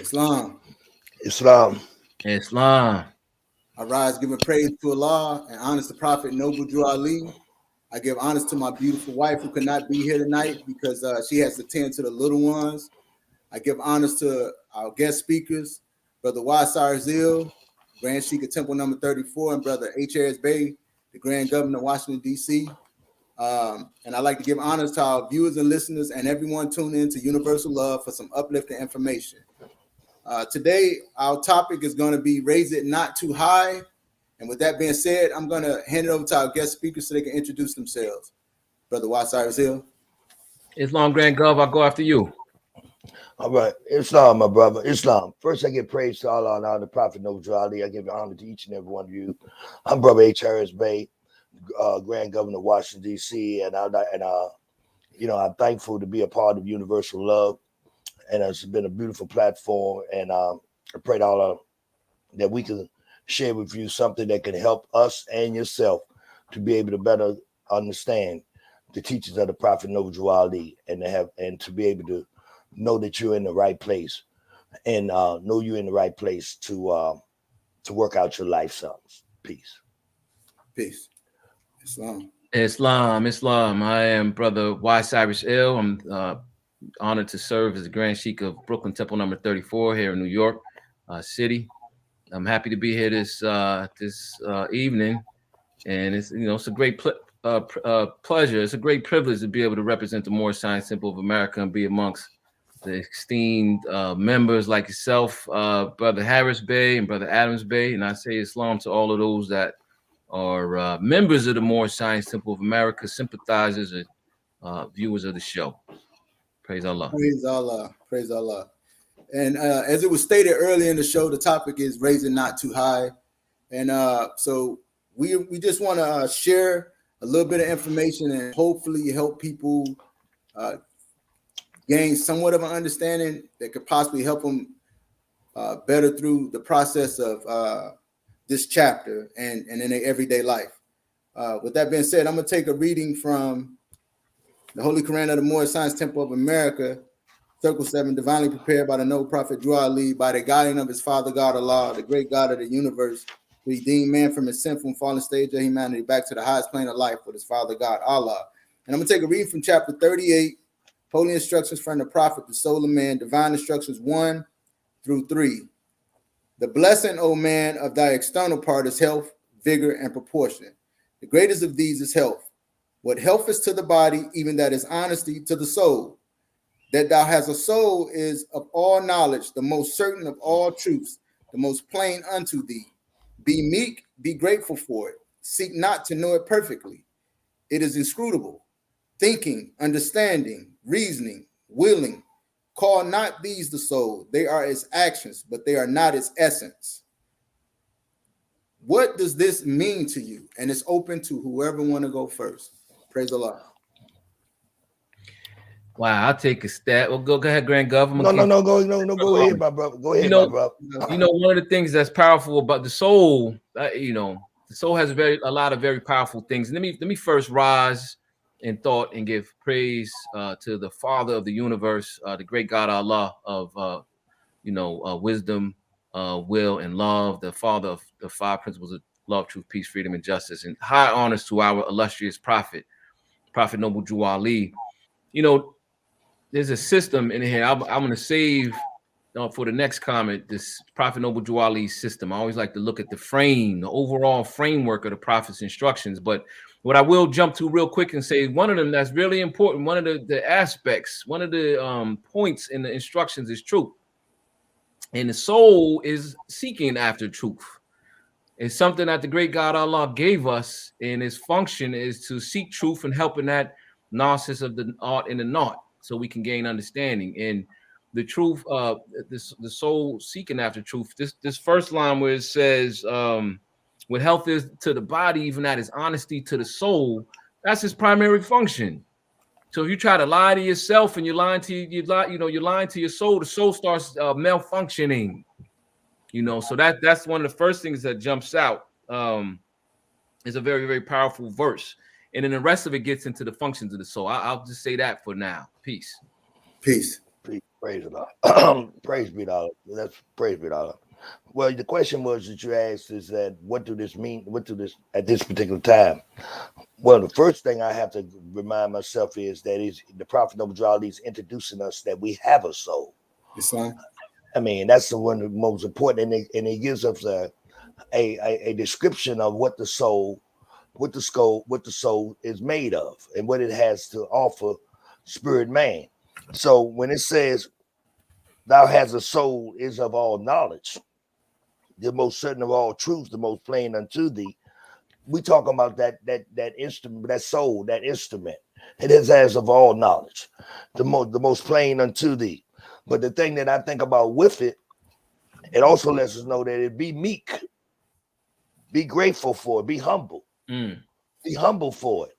Islam. Islam. Islam. I rise giving praise to Allah and honors the Prophet Noble Drew Ali. I give honors to my beautiful wife who could not be here tonight because she has to tend to the little ones. I give honors to our guest speakers, Brother Wasar Zil, Grand Sheikh of Temple number 34, and Brother H. Harris Bay, the Grand Governor of Washington, D.C. And I'd like to give honors to our viewers and listeners and everyone tuning in to Universal Love for some uplifting information. Today, our topic is going to be Raise It Not Too High. And with that being said, I'm going to hand it over to our guest speakers so they can introduce themselves. Brother Wasar Zil. Islam Grand Gov, I'll go after you. All right. Islam, my brother. Islam. First, I give praise to Allah and honor the Prophet Noble Ali. I give honor to each and every one of you. I'm Brother H. Harris Bay, Grand Governor of Washington, D.C. And I'm thankful to be a part of Universal Love. And it's been a beautiful platform. And I pray to Allah that we can share with you something that can help us and yourself to be able to better understand the teachings of the Prophet Noble Ali and to be able to know that you're in the right place and know you're in the right place to work out your life songs. Peace. Peace. Islam. Islam. I am Brother Y. Cyrus Ill. I'm honored to serve as the Grand Sheikh of Brooklyn Temple number 34 here in New York City. I'm happy to be here this evening, and it's a great pleasure. It's a great privilege to be able to represent the Moorish Science Temple of America and be amongst the esteemed members like yourself, Brother Harris Bay and Brother Adams Bay. And I say Islam to all of those that are members of the Moorish Science Temple of America, sympathizers and viewers of the show. Praise Allah. Praise Allah. Praise Allah. And as it was stated earlier in the show, the topic is Raise It Not Too High. And so we just want to share a little bit of information and hopefully help people gain somewhat of an understanding that could possibly help them better through the process of this chapter and in their everyday life. With that being said, I'm going to take a reading from the Holy Quran of the Moorish Science Temple of America, Circle 7, divinely prepared by the noble Prophet Drew Ali, by the guiding of his Father God Allah, the great God of the universe, to redeem man from his sinful and fallen stage of humanity back to the highest plane of life with his Father God Allah. And I'm going to take a reading from chapter 38, Holy Instructions from the Prophet, the Soul of Man, Divine Instructions 1 through 3. The blessing, O man, of thy external part is health, vigor, and proportion. The greatest of these is health. What health is to the body, even that is honesty to the soul. That thou hast a soul is of all knowledge, the most certain of all truths, the most plain unto thee. Be meek, be grateful for it. Seek not to know it perfectly. It is inscrutable. Thinking, understanding, reasoning, willing. Call not these the soul. They are its actions, but they are not its essence. What does this mean to you? And it's open to whoever want to go first. Praise Allah. Wow, I'll take a stab. Well, go ahead, Grand Governor. Go ahead, my brother. Go ahead, my brother. One of the things that's powerful about the soul, the soul has a lot of very powerful things. Let me first rise in thought and give praise to the Father of the universe, the great God Allah of wisdom, will, and love, the Father of the five principles of love, truth, peace, freedom, and justice, and high honors to our illustrious Prophet Noble Drew Ali. There's a system in here. I'm going to save for the next comment this Prophet Noble Drew Ali system. I always like to look at the frame, the overall framework of the Prophet's instructions. But what I will jump to real quick and say, one of them that's really important, one of the aspects, one of the points in the instructions is truth. And the soul is seeking after truth. It's something that the great God Allah gave us, and its function is to seek truth and help in that gnosis of the art and the naught, so we can gain understanding. And the truth, the soul seeking after truth. This first line where it says, "What health is to the body, even that is honesty to the soul," that's his primary function. So if you try to lie to yourself and you're lying to you're lying to your soul, the soul starts malfunctioning. So that's one of the first things that jumps out. Is a very, very powerful verse. And then the rest of it gets into the functions of the soul. I'll just say that for now. Peace. Peace. Praise the Lord. Praise be to Allah. That's praise be to Allah. Well, the question was that you asked is that what do this mean? What do this at this particular time? Well, the first thing I have to remind myself is that is the Prophet Noble is introducing us that we have a soul. Islam. I mean, that's the one of the most important, and it gives us a description of what the soul is made of, and what it has to offer spirit man. So when it says thou has a soul is of all knowledge, the most certain of all truths, the most plain unto thee. We talk about that instrument, that soul, that instrument. It is as of all knowledge, the most plain unto thee. But the thing that I think about with it, it also lets us know that it be meek, be grateful for it, be humble, be humble for it,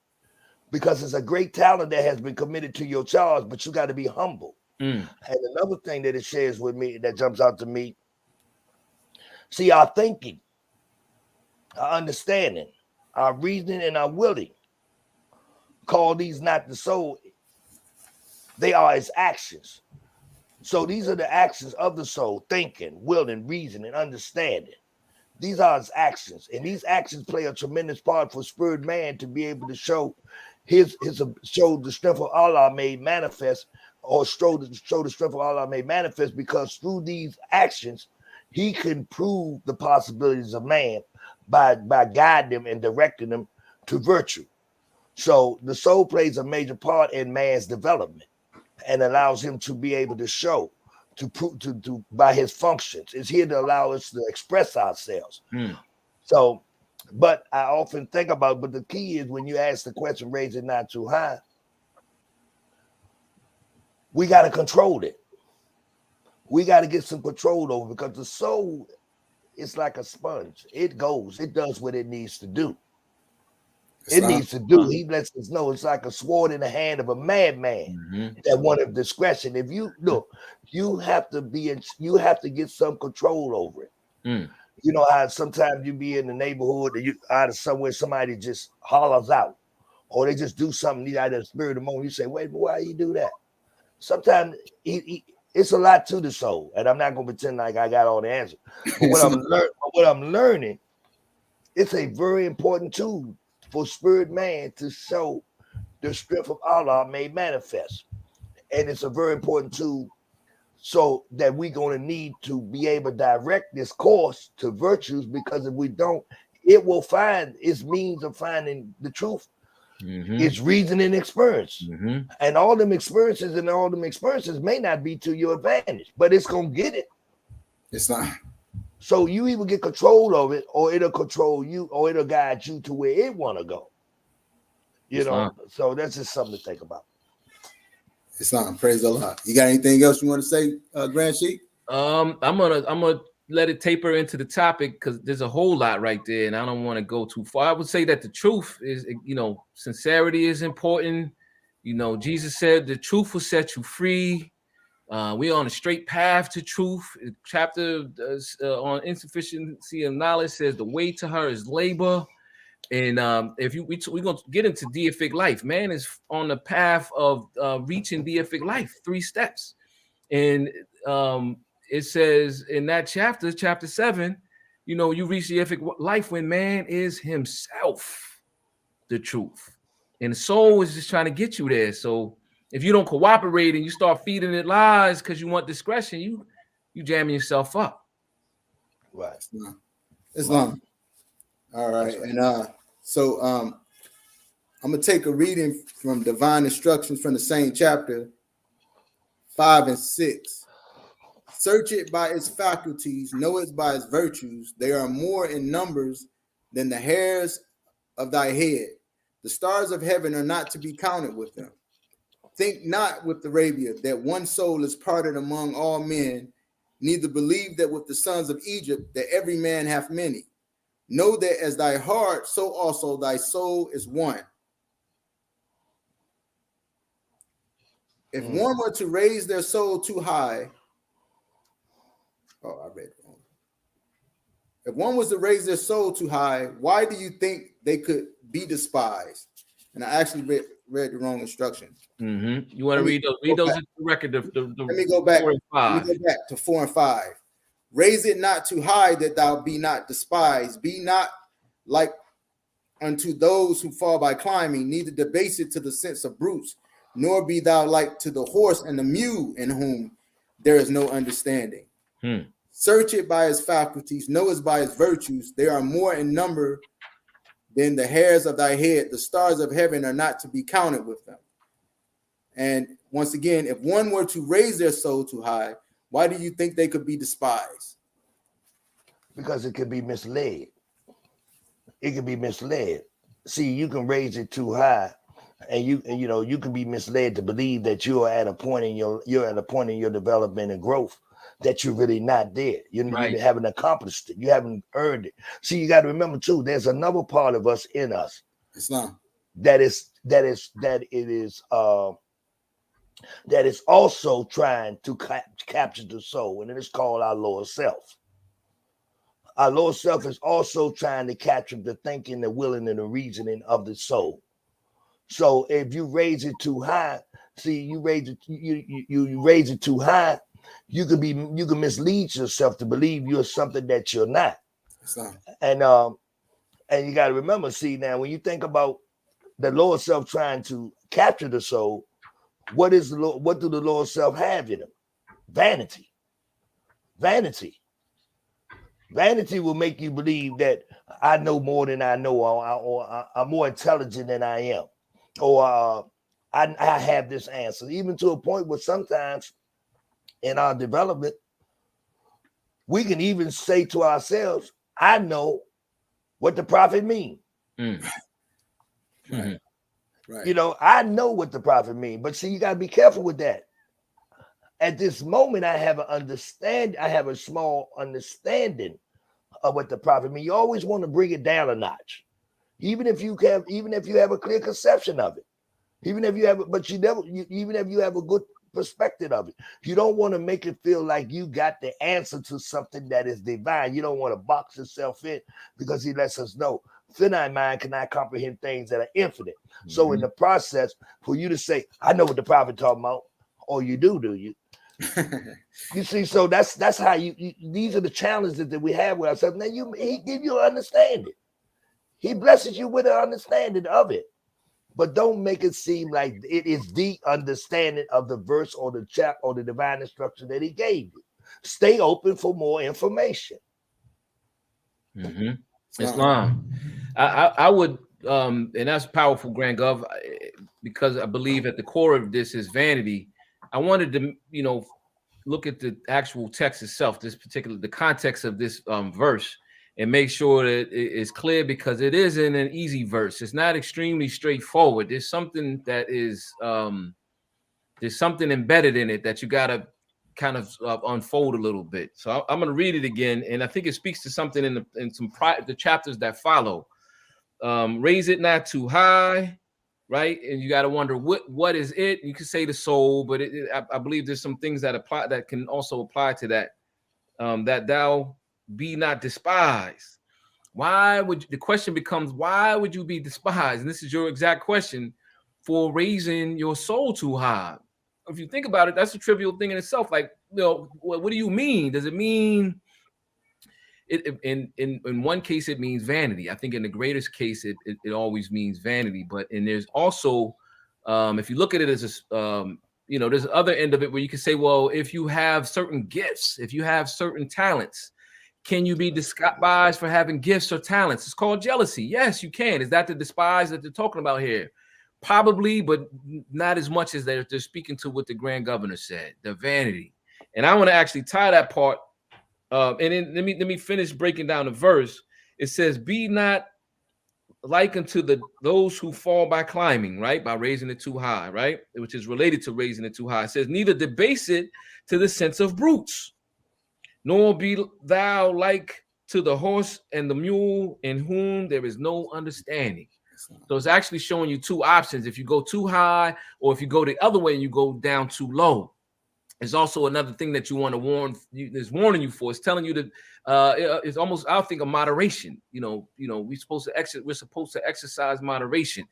because it's a great talent that has been committed to your charge. But you got to be humble. And another thing that it shares with me that jumps out to me, see, our thinking, our understanding, our reasoning, and our willing, call these not the soul, they are its actions. So these are the actions of the soul: thinking, willing, reasoning, understanding. These are its actions, and these actions play a tremendous part for spirit man to be able to show show the strength of Allah made manifest, or show the strength of Allah made manifest, because through these actions, he can prove the possibilities of man by guiding them and directing them to virtue. So the soul plays a major part in man's development and allows him to be able to show, to prove, to by his functions. It's here to allow us to express ourselves. So, but I often think about, but the key is when you ask the question, raise it not too high, we got to control it. We got to get some control over it, because the soul is like a sponge. It goes, it does what it needs to do. It needs to do. He lets us know it's like a sword in the hand of a madman that wanted discretion. If you look, you have to get some control over it. You know how sometimes you be in the neighborhood and you out of somewhere, somebody just hollers out, or they just do something out of the spirit of the moment. You say, wait, but why you do that? Sometimes it's a lot to the soul, and I'm not gonna pretend like I got all the answers. But what I'm learning, it's a very important tool for spirit man to show the strength of Allah made manifest. And it's a very important tool so that we're going to need to be able to direct this course to virtues, because if we don't, it will find its means of finding the truth. It's reason and experience. And all them experiences may not be to your advantage, but it's going to get it. It's not. So you either get control of it, or it'll control you, or it'll guide you to where it want to go. You know, so that's just something to think about. Islam, praise Allah. You got anything else you want to say, Grand Sheikh? I'm gonna let it taper into the topic, because there's a whole lot right there, and I don't want to go too far. I would say that the truth is, sincerity is important. Jesus said the truth will set you free. We're on a straight path to truth. Chapter on insufficiency of knowledge says the way to her is labor. And if we're going to get into deific life, man is on the path of reaching deific life, 3 steps. And it says in that chapter 7, you reach deific life when man is himself the truth. And the soul is just trying to get you there. So if you don't cooperate and you start feeding it lies because you want discretion, you jamming yourself up. Right. Islam. All right. And so I'm gonna take a reading from Divine Instructions from the same chapter, 5 and 6. Search it by its faculties, know it by its virtues. They are more in numbers than the hairs of thy head. The stars of heaven are not to be counted with them. Think not with Arabia that one soul is parted among all men, neither believe that with the sons of Egypt that every man hath many. Know that as thy heart, so also thy soul is one. If one were to raise their soul too high, I read it wrong. If one was to raise their soul too high, why do you think they could be despised? And I actually read the wrong instruction. You want to read those? Read those into the record. Let me go back. 4 and 5. Let me go back to 4 and 5. Raise it not too high that thou be not despised. Be not like unto those who fall by climbing, neither debase it to the sense of brutes, nor be thou like to the horse and the mule in whom there is no understanding. Search it by his faculties, know it by his virtues. They are more in number than the hairs of thy head. The stars of heaven are not to be counted with them. And once again, if one were to raise their soul too high, why do you think they could be despised? Because it could be misled. It could be misled. See, you can raise it too high, and you can be misled to believe that you're at a point in your development and growth that you're really not there. You haven't accomplished it. You haven't earned it. See, you got to remember too. There's another part of us in us. Islam. That is also trying to capture the soul, and it is called our lower self. Our lower self is also trying to capture the thinking, the willing, and the reasoning of the soul. So if you raise it too high, you raise it too high, you can mislead yourself to believe you're something that you're not. And you got to remember, see, now when you think about the lower self trying to capture the soul, what do the lower self have in them? Vanity. Vanity will make you believe that I know more than I know, or I'm more intelligent than I am, or I have this answer, even to a point where sometimes in our development, we can even say to ourselves, I know what the prophet means. Right. I know what the prophet means, but see, you got to be careful with that. At this moment, I have a small understanding of what the prophet means. You always want to bring it down a notch, even if you have a clear conception of it, even if you have a good perspective of it. You don't want to make it feel like you got the answer to something that is divine. You don't want to box yourself in, because he lets us know, finite mind cannot comprehend things that are infinite. So in the process, for you to say, I know what the prophet talking about, or you do you? You see, so that's how these are the challenges that we have with ourselves. Now he give you an understanding. He blesses you with an understanding of it. But don't make it seem like it is the understanding of the verse or the chapter or the divine instruction that he gave you. Stay open for more information. Islam. I would, and that's powerful, Grand Gov, because I believe at the core of this is vanity. I wanted to, look at the actual text itself, the context of this verse, and make sure that it is clear, because it isn't an easy verse. It's not extremely straightforward. There's something that is, there's something embedded in it that you got to kind of unfold a little bit. So I'm going to read it again, and I think it speaks to something in the chapters that follow. Raise it not too high, right? And you got to wonder what is it? You could say the soul, but I believe there's some things that can also apply to that. That thou be not despised. The question becomes, why would you be despised? And this is your exact question, for raising your soul too high. If you think about it, that's a trivial thing in itself. Like, what do you mean? Does it mean it in one case it means vanity? I think in the greatest case it always means vanity. But there's also if you look at it as there's other end of it where you can say, well, if you have certain gifts, if you have certain talents, can you be despised for having gifts or talents? It's called jealousy. Yes, you can. Is that the despise that they're talking about here? Probably, but not as much as they're speaking to what the Grand Governor said, the vanity. And I want to actually tie that part. And then let me finish breaking down the verse. It says, be not like unto those who fall by climbing, right? By raising it too high, right? Which is related to raising it too high. It says, neither debase it to the sense of brutes, nor be thou like to the horse and the mule in whom there is no understanding. So it's actually showing you two options. If you go too high, or if you go the other way and you go down too low. It's also another thing that you want to warning you for. It's telling you that it's almost, I think, a moderation. We're supposed to exercise moderation.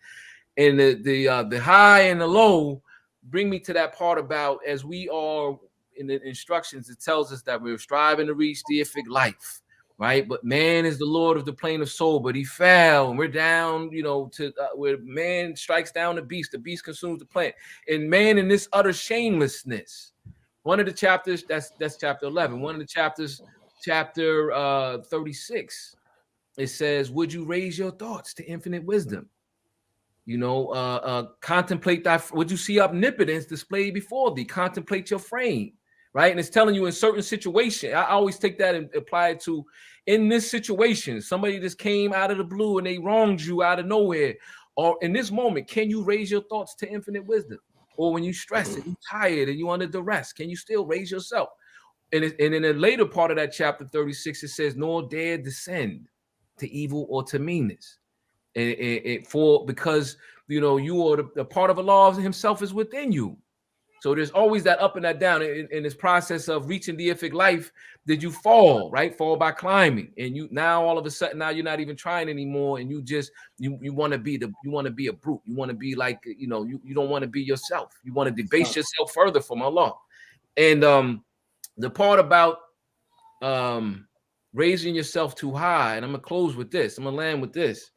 And the high and the low bring me to that part about, as we are in the instructions, it tells us that we're striving to reach deific life, right? But man is the Lord of the plane of soul, but he fell, and we're down, to where man strikes down the beast consumes the plant, and man in this utter shamelessness. One of the chapters, that's chapter 11. One of the chapters, chapter 36, it says, would you raise your thoughts to infinite wisdom? Contemplate that. Would you see omnipotence displayed before thee? Contemplate your frame, right? And it's telling you in certain situations. I always take that and apply it to, in this situation, somebody just came out of the blue and they wronged you out of nowhere. Or in this moment, can you raise your thoughts to infinite wisdom? Or when you stress and you're tired and you under duress, can you still raise yourself? And in the later part of that chapter 36, it says, nor dare descend to evil or to meanness. Because you are the part of Allah himself is within you. So there's always that up and that down in this process of reaching deific life. Did you fall, right? Fall by climbing, and you now all of a sudden now you're not even trying anymore, and you want to be a brute. You want to be like you don't want to be yourself. You want to debase yourself further from Allah. And the part about raising yourself too high, and I'm gonna close with this. I'm gonna land with this.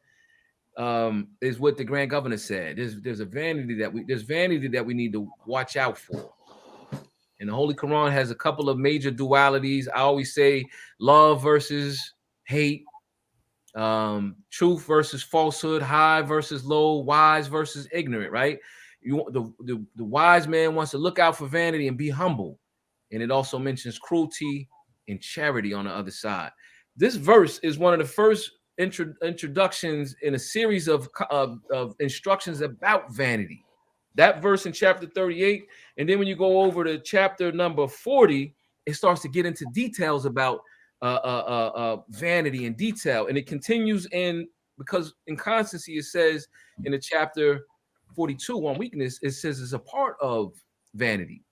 Is what the Grand Governor said. There's vanity that we need to watch out for. And the Holy Quran has a couple of major dualities. I always say love versus hate, truth versus falsehood, high versus low, wise versus ignorant, right? The wise man wants to look out for vanity and be humble. And it also mentions cruelty and charity on the other side. This verse is one of the first introductions in a series of instructions about vanity. That verse in chapter 38, and then when you go over to chapter number 40, it starts to get into details about vanity and detail, and it continues because in constancy, it says in the chapter 42 on weakness, it says it's a part of vanity,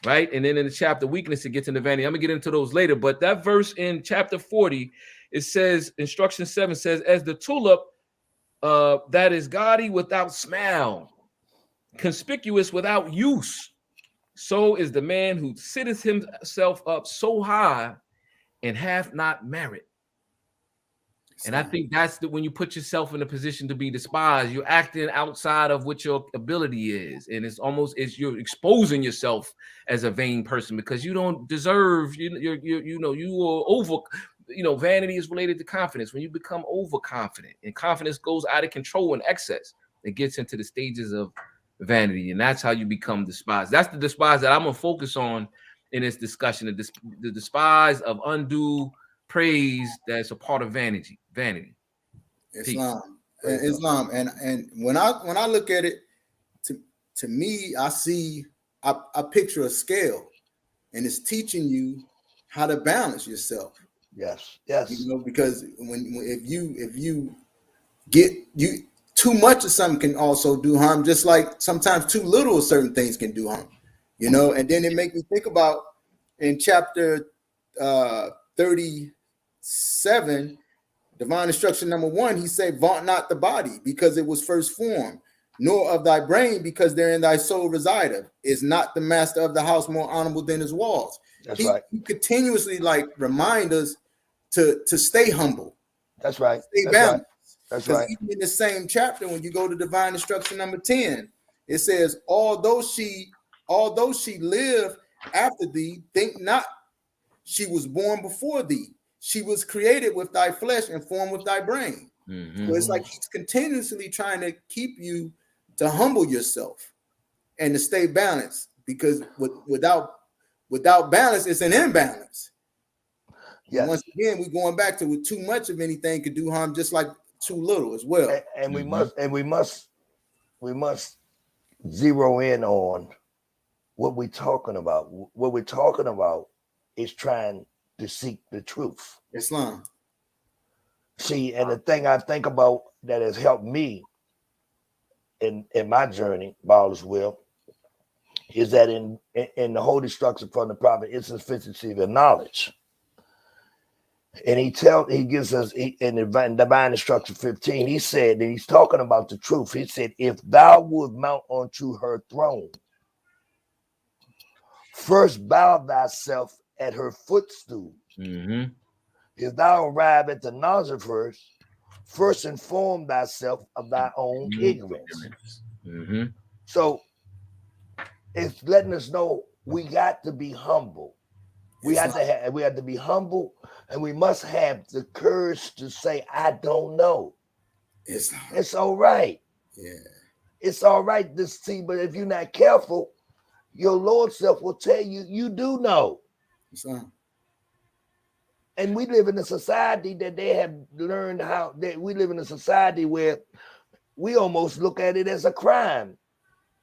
right? And then in the chapter weakness, it gets into vanity. I'm gonna get into those later, but that verse in chapter 40, it says, instruction 7 says, as the tulip that is gaudy without smell, conspicuous without use, so is the man who sitteth himself up so high and hath not merit. And I think that's when you put yourself in a position to be despised, you're acting outside of what your ability is. And it's you're exposing yourself as a vain person because you don't deserve, you are over, vanity is related to confidence. When you become overconfident and confidence goes out of control and excess, it gets into the stages of vanity. And that's how you become despised. That's the despise that I'm going to focus on in this discussion, the despise of undue praise that's a part of vanity. Islam. And when I look at it, to me, I picture a scale, and it's teaching you how to balance yourself. Yes. Because if you get too much of something can also do harm, just like sometimes too little of certain things can do harm. And then it makes me think about in chapter 37, divine instruction number 1, he said, vaunt not the body because it was first formed, nor of thy brain because therein thy soul resideth. Is not the master of the house more honorable than his walls? That's right. He continuously remind us to stay humble. That's right. Stay balanced. That's right. Even in the same chapter, when you go to divine instruction number 10, it says, although she lived after thee, think not she was born before thee. She was created with thy flesh and formed with thy brain. Mm-hmm. So it's like he's continuously trying to keep you to humble yourself and to stay balanced, because without balance, it's an imbalance. Yes. Once again, we're going back to too much of anything could do harm, just like too little as well. And we must zero in on what we're talking about. What we're talking about is trying to seek the truth. Islam. See, and the thing I think about that has helped me in my journey, Ball's will, is that in the holy structure from the prophet, it's sufficiency of the knowledge. And he gives us in divine instruction 15, he said that he's talking about the truth. He said, if thou would mount onto her throne, first bow thyself at her footstool. Mm-hmm. If thou arrive at the nausea first inform thyself of thy own ignorance. Mm-hmm. So it's letting us know we got to be humble. We have to be humble, and we must have the courage to say, I don't know. It's all right. Yeah. It's all right to see, but if you're not careful, your Lord self will tell you, you do know. And we live in a society that they have learned how that we live in a society where we almost look at it as a crime,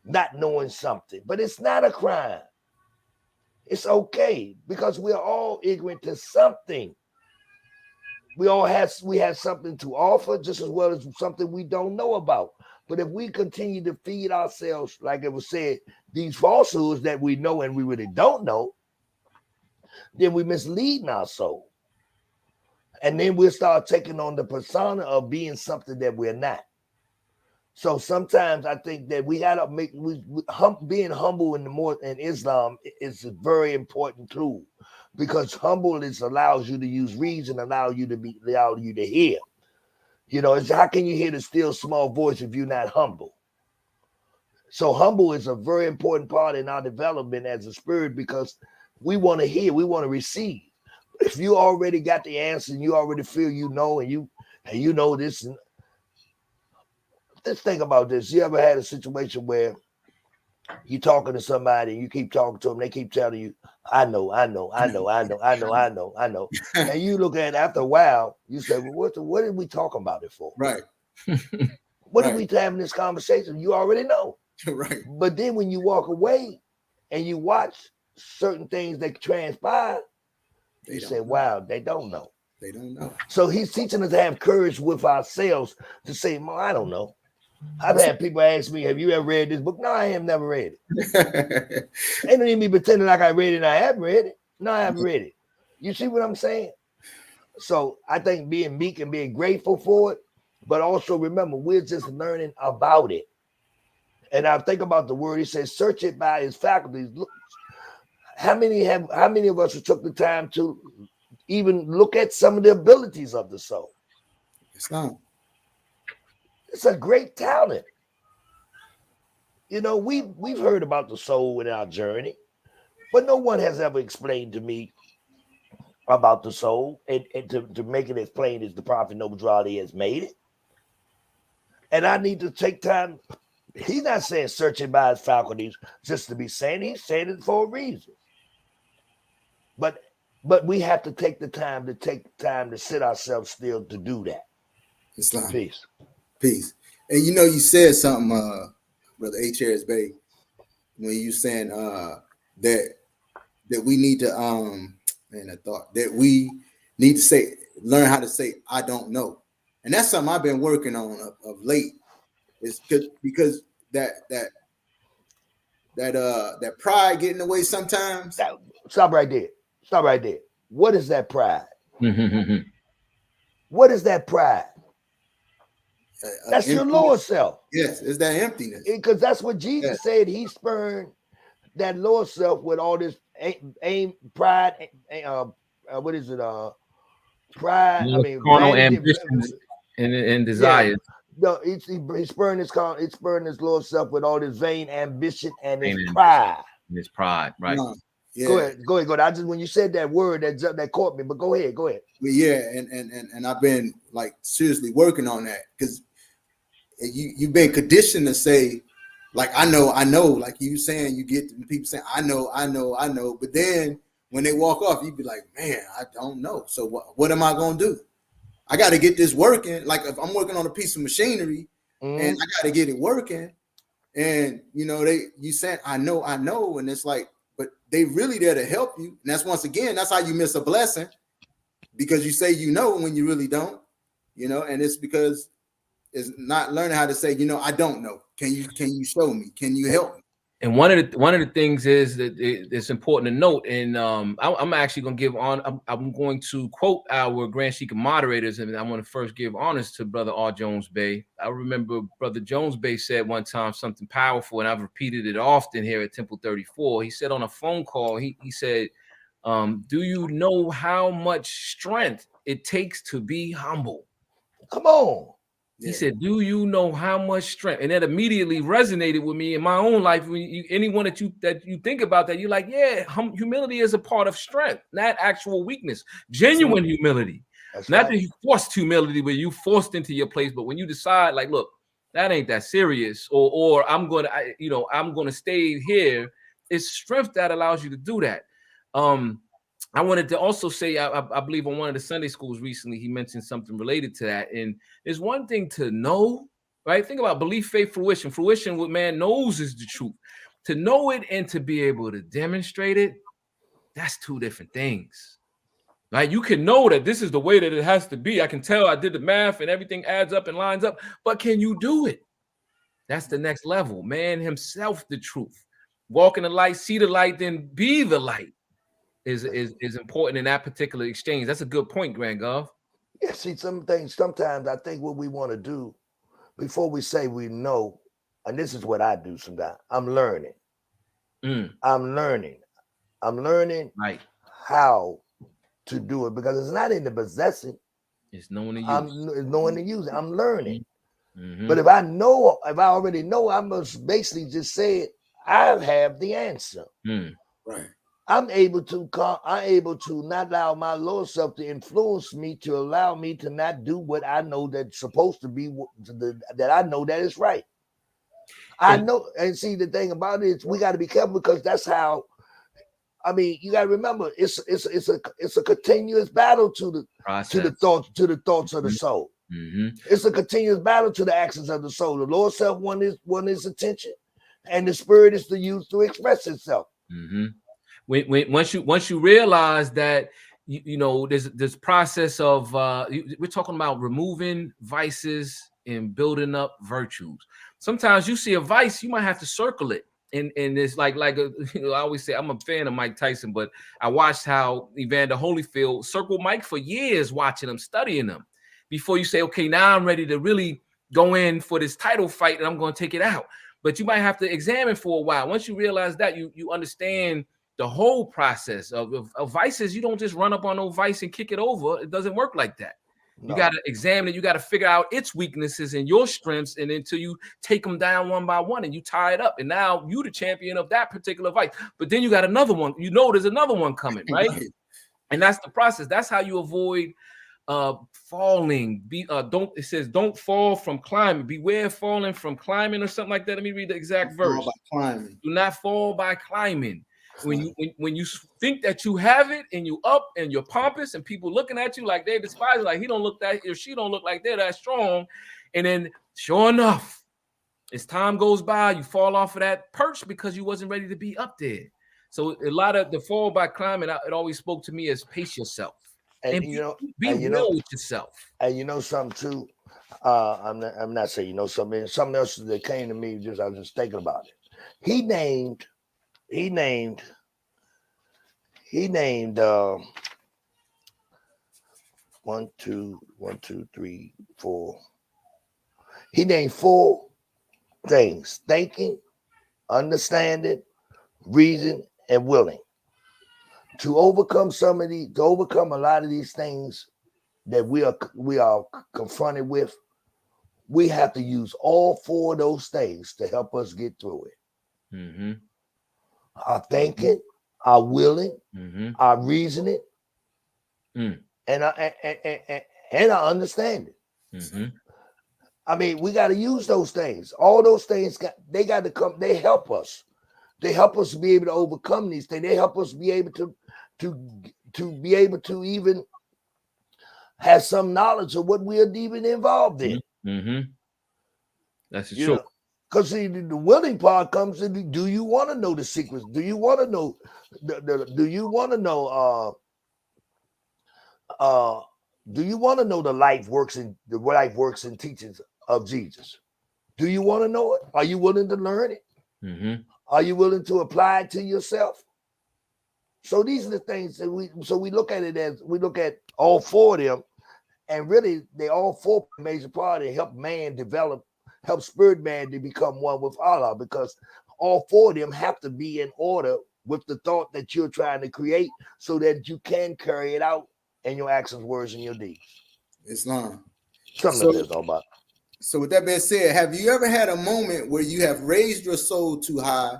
not knowing something, but it's not a crime. It's okay because we are all ignorant to something. We have something to offer just as well as something we don't know about. But if we continue to feed ourselves, like it was said, these falsehoods that we know and we really don't know, then we misleading our soul. And then we'll start taking on the persona of being something that we're not. So sometimes I think that we got to being humble in Islam is a very important tool, because humbleness allows you to use reason, allow you to hear. You know, it's how can you hear the still small voice if you're not humble? So humble is a very important part in our development as a spirit, because we want to hear, we want to receive. If you already got the answer and you already feel you know, and you know this, and let's think about this. You ever had a situation where you're talking to somebody and you keep talking to them, they keep telling you, I know. And you look at it after a while, you say, well, what are we talking about it for? Right. What are we having this conversation? You already know. Right. But then when you walk away and you watch certain things that transpire, you say, wow, they don't know. They don't know. So he's teaching us to have courage with ourselves to say, I don't know. I've had people ask me, have you ever read this book? No, I have never read it. Ain't no need me pretending like I read it and I haven't read it. No, I haven't read it. You see what I'm saying? So I think being meek and being grateful for it, but also remember, we're just learning about it. And I think about the word, he says, search it by its faculties. Look, how many of us have took the time to even look at some of the abilities of the soul? It's a great talent. You know, we've heard about the soul in our journey, but no one has ever explained to me about the soul, and to make it as plain as the Prophet Noble Ali has made it. And I need to take time. He's not saying searching by his faculties just to be saying, he's saying it for a reason. But we have to take the time to sit ourselves still to do that. Islam. Peace. And you know, you said something, Brother H. Harris Bay, when you saying that we need to that we need to learn how to say I don't know. And that's something I've been working on of late. Is because that pride get in the way sometimes. Stop right there. What is that pride? What is that pride? That's your lower self. Yes, it's that emptiness. Because that's what Jesus said. He spurned that lower self with all this pride. What is it? Pride. I mean, carnal ambitions and desires. No, he spurned his lower self with all this vain ambition and his pride. His pride, right? Yeah. Go ahead. I just, when you said that word, that caught me. But go ahead. Well, yeah, and I've been like seriously working on that, because you've been conditioned to say, like, I know, like you saying, you get people saying, I know, but then when they walk off, you be like, man, I don't know. So what am I gonna do? I got to get this working. Like if I'm working on a piece of machinery, and I got to get it working, and you know you said I know, and it's like, but they really there to help you, and that's how you miss a blessing, because you say you know when you really don't, you know, and it's because it's not learning how to say, you know, I don't know. Can you show me? Can you help me? And one of the things is that it's important to note, and I'm actually going to give on. I'm going to quote our Grand Sheikah moderators, and I want to first give honors to Brother R. Jones Bey. I remember Brother Jones Bey said one time something powerful, and I've repeated it often here at Temple 34. He said on a phone call, he said, "Do you know how much strength it takes to be humble?" Come on. He said, "Do you know how much strength?" And that immediately resonated with me in my own life. When anyone that you think about that, you're like, yeah, humility is a part of strength, not actual weakness. Genuine humility, not that you forced humility, where you forced into your place, but when you decide, like, look, that ain't that serious, or I'm gonna stay here. It's strength that allows you to do that. I wanted to also say, I believe on one of the Sunday schools recently, he mentioned something related to that. And there's one thing to know, right? Think about belief, faith, fruition. Fruition, what man knows is the truth. To know it and to be able to demonstrate it, that's two different things, right? You can know that this is the way that it has to be. I can tell I did the math and everything adds up and lines up, but can you do it? That's the next level. Man himself, the truth. Walk in the light, see the light, then be the light. Is important in that particular exchange. That's a good point, Grand Gov. Yeah, see, some things, sometimes I think what we want to do before we say we know, and this is what I do sometimes, I'm learning. I'm learning right how to do it, because it's not in the possessing. It's knowing the use. It's knowing the use. I'm learning. But if I already know, I must basically just say it, I have the answer. Right. I'm able to not allow my lower self to influence me, to allow me to not do what I know that's supposed to be, that I know that is right. I know, and see, the thing about it is we got to be careful, because that's how. I mean, you got to remember, it's a continuous battle to the thoughts of the soul. It's a continuous battle to the actions of the soul. The lower self want his attention, and the spirit is to use to express itself. Once you realize that you know there's this process of we're talking about removing vices and building up virtues. Sometimes you see a vice, you might have to circle it, and it's like I always say, I'm a fan of Mike Tyson, but I watched how Evander Holyfield circled Mike for years, watching him, studying him, before you say, okay, now I'm ready to really go in for this title fight and I'm going to take it out. But you might have to examine for a while. Once you realize that, you understand the whole process of vices. You don't just run up on no vice and kick it over. It doesn't work like that. No. You got to examine it. You got to figure out its weaknesses and your strengths, and until you take them down one by one and you tie it up. And now you the champion of that particular vice. But then you got another one. You know there's another one coming, right? And that's the process. That's how you avoid falling. It says don't fall from climbing. Beware falling from climbing or something like that. Let me read the exact verse. Do not fall by climbing. When you think that you have it and you up and you're pompous and people looking at you like they despise you, like he don't look that, or she don't look like they're that strong, and then sure enough, as time goes by, you fall off of that perch because you wasn't ready to be up there. So a lot of the fall by climbing, it always spoke to me as pace yourself and be real with yourself. And you know something too. I'm not saying something else that came to me. I was just thinking about it. He named 1, 2, 3, 4. He named 4 things: thinking, understanding, reason, and willing. To overcome a lot of these things that we are confronted with, we have to use all 4 of those things to help us get through it. Our thinking, our willing, our reasoning, and our understanding. I mean, we got to use those things. All those things they got to come. They help us. They help us be able to overcome these things. They help us be able to be able to even have some knowledge of what we are even involved in. That's true. Because the willing part comes in. Do you want to know the secrets? Do you want to know? Do you want to know? Do you want to know the life works and teachings of Jesus? Do you want to know it? Are you willing to learn it? Are you willing to apply it to yourself? So these are the things that we look at it as we look at all four of them, and really they all four major part in help man develop, help spirit man to become one with Allah, because all four of them have to be in order with the thought that you're trying to create so that you can carry it out in your actions, words, and your deeds. Islam. Something like that's all about. So with that being said, have you ever had a moment where you have raised your soul too high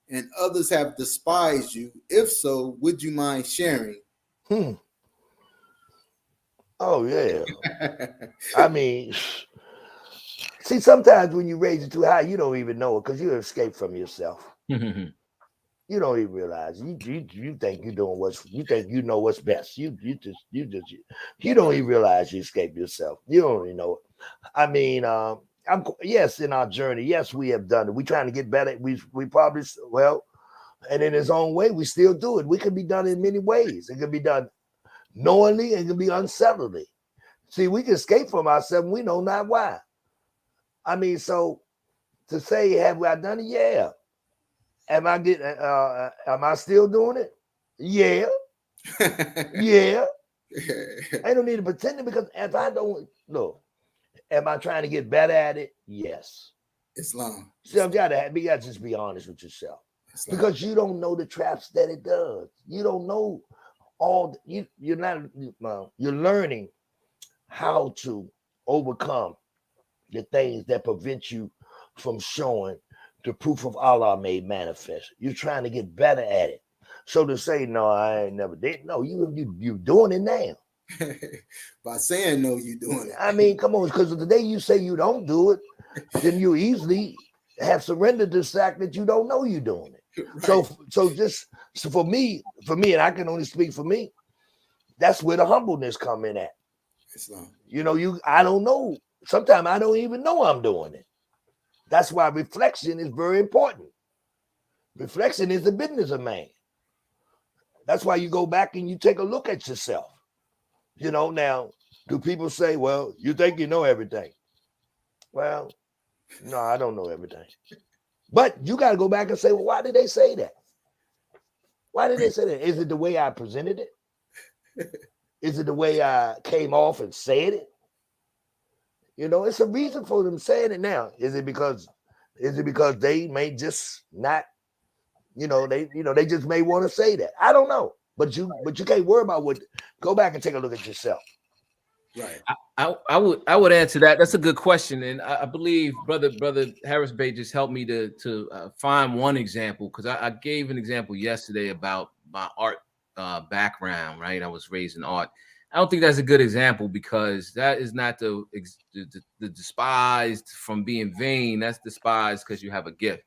and others have despised you? If so, would you mind sharing? Oh, yeah. I mean, see, sometimes when you raise it too high, you don't even know it because you escape from yourself. You don't even realize you think you're doing you think you know what's best. You don't even realize you escape yourself. You don't even know it. I mean, yes, in our journey, yes, we have done it. We're trying to get better. We probably, well, and in his own way, we still do it. We can be done in many ways. It can be done knowingly, and it can be unsettlingly. See, we can escape from ourselves. We know not why. I mean, so to say, have I done it? Yeah. Am I still doing it? Yeah. Yeah. I don't need to pretend it, because if I don't look, am I trying to get better at it? Yes. Islam. So you gotta just be honest with yourself. Islam. Because you don't know the traps that it does. You don't know you're learning how to overcome the things that prevent you from showing the proof of Allah made manifest. You're trying to get better at it. So to say, no, I ain't never did. No, you doing it now. By saying no, you doing it. I mean, come on, because the day you say you don't do it, then you easily have surrendered to the fact that you don't know you're doing it. Right. So for me, and I can only speak for me, that's where the humbleness come in at. Islam. I don't know. Sometimes I don't even know I'm doing it. That's why reflection is very important. Reflection is the business of man. That's why you go back and you take a look at yourself. Now, do people say, well, you think you know everything? Well, no, I don't know everything. But you got to go back and say, well, why did they say that? Why did they say that? Is it the way I presented it? Is it the way I came off and said it? It's a reason for them saying it now. Is it because they may just not, they just may want to say that. I don't know. But you can't worry about what. Go back and take a look at yourself. Right. I would answer that. That's a good question, and I believe brother Harris Bay just helped me to find one example, because I gave an example yesterday about my art background. Right, I was raised in art. I don't think that's a good example, because that is not the despised from being vain. That's despised because you have a gift.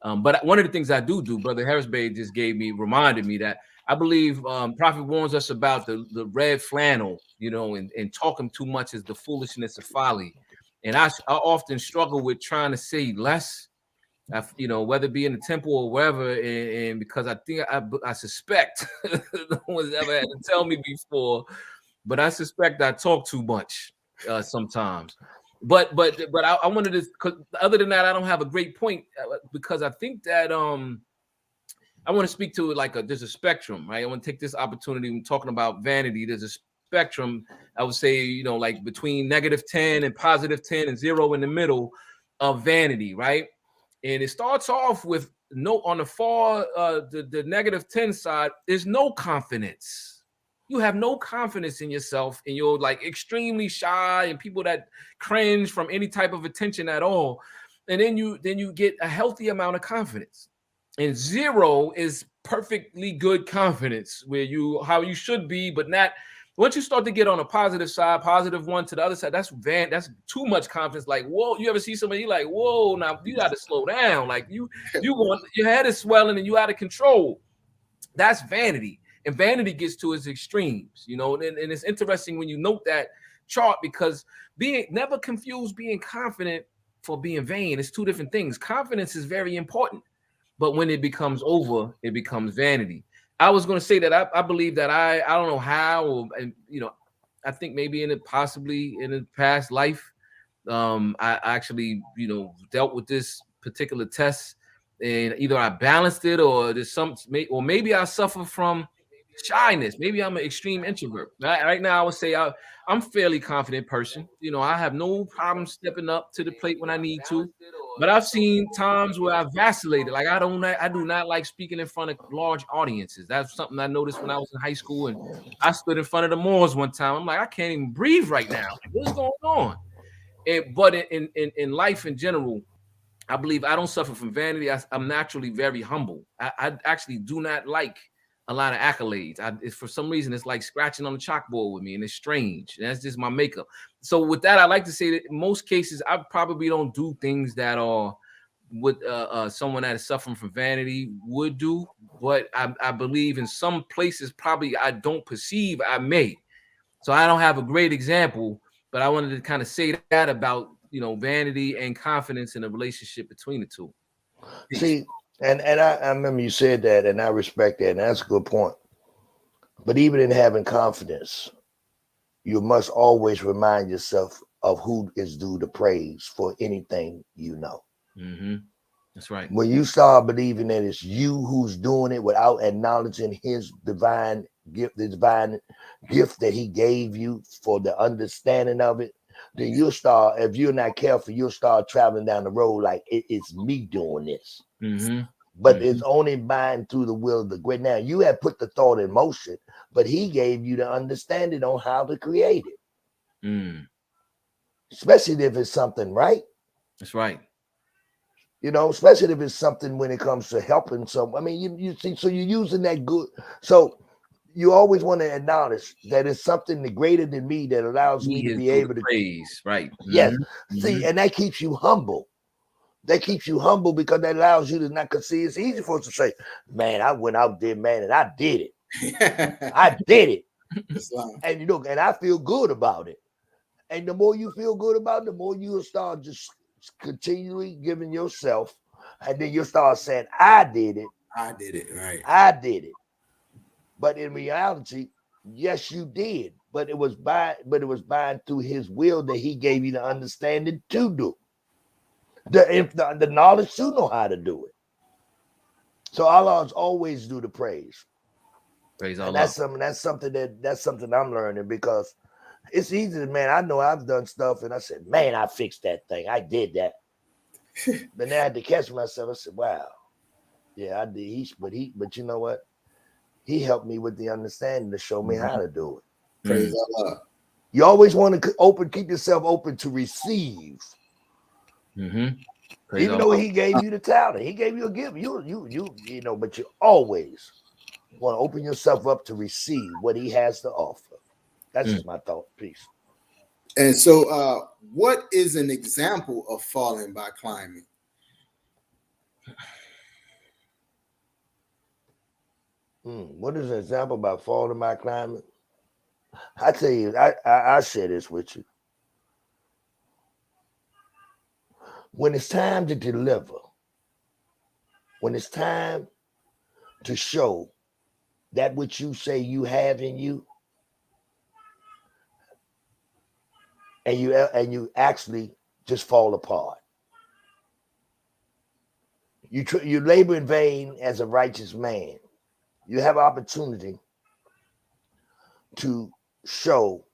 But one of the things I do, Brother Harris Bay just reminded me that I believe Prophet warns us about the red flannel, and talking too much is the foolishness of folly. And I often struggle with trying to say less, whether it be in the temple or wherever, and because I suspect no one's ever had to tell me before, but I suspect I talk too much sometimes. But I wanted to, because other than that, I don't have a great point, because I think that I want to speak to it there's a spectrum, right? I want to take this opportunity when talking about vanity. There's a spectrum, I would say, between -10 and +10 and 0 in the middle of vanity, right? And it starts off with on the far the -10 side is no confidence. You have no confidence in yourself, and you're extremely shy, and people that cringe from any type of attention at all. And then you get a healthy amount of confidence. And 0 is perfectly good confidence, where how you should be, but not. Once you start to get on a positive side, +1 to the other side, that's too much confidence. Whoa, you ever see somebody whoa, now you got to slow down. Your head is swelling and you out of control. That's vanity. And vanity gets to its extremes, and it's interesting when you note that chart, because never confuse being confident for being vain. It's two different things. Confidence is very important, but when it becomes over, it becomes vanity. I was going to say that I believe that I don't know how, I think maybe possibly in a past life, I actually, dealt with this particular test. and either I balanced it, or or maybe I suffer from shyness. Maybe I'm an extreme introvert. Right now, I would say I'm fairly confident person. You know, I have no problem stepping up to the plate when I need to. But I've seen times where I vacillated. Like I do not like speaking in front of large audiences. That's something I noticed when I was in high school, and I stood in front of the Moors one time. I'm like, I can't even breathe right now. Like, what's going on? But in life in general, I believe I don't suffer from vanity. I'm naturally very humble. I actually do not like a lot of accolades. It's, for some reason, it's like scratching on the chalkboard with me, and it's strange. And that's just my makeup. So with that, I like to say that in most cases, I probably don't do things that are what someone that is suffering from vanity would do. But I believe in some places, probably I don't perceive I may. So I don't have a great example, but I wanted to kind of say that about, you know, vanity and confidence in the relationship between the two. See, and I remember you said that, and I respect that, and that's a good point. But even in having confidence, you must always remind yourself of who is due the praise for anything you know. Mm-hmm. That's right. When you start believing that it's you who's doing it without acknowledging his divine gift, the divine gift that he gave you for the understanding of it, then you'll start, if you're not careful, you'll start traveling down the road like it's me doing this. Mm-hmm. But it's only bind through the will of the great. Now, you have put the thought in motion, but he gave you the understanding on how to create it. Mm. Especially if it's something, right? That's right. You know, especially if it's something when it comes to helping someone. I mean, you see, so you're using that good. So you always want to acknowledge that it's something greater than me that allows me to be able to praise. Right. Yes. Mm-hmm. See, and that keeps you humble. That keeps you humble because that allows you to not, because see, it's easy for us to say, man, I went out there, man, and I did it. I did it. And you know, and I feel good about it. And the more you feel good about it, the more you'll start just continually giving yourself, and then you'll start saying, I did it. I did it, right. I did it. But in reality, yes, you did. But it was by through his will that he gave you the understanding to do. The knowledge to know how to do it. So Allah's always do the praise. Praise and Allah. that's something I'm learning, because it's easy to, man, I know I've done stuff and I said, man, I fixed that thing. I did that. But then I had to catch myself. I said, wow, yeah, I did. But you know what? He helped me with the understanding to show me how to do it. Praise Allah. You always want to keep yourself open to receive. Mm-hmm. Even though he gave you the talent, he gave you a gift. You know, but you always want to open yourself up to receive what he has to offer. That's just my thought. Peace. And so, what is an example of falling by climbing? What is an example about falling by climbing? I tell you, I share this with you. When it's time to deliver, when it's time to show that which you say you have in you, and you actually just fall apart. You labor in vain as a righteous man. You have opportunity to show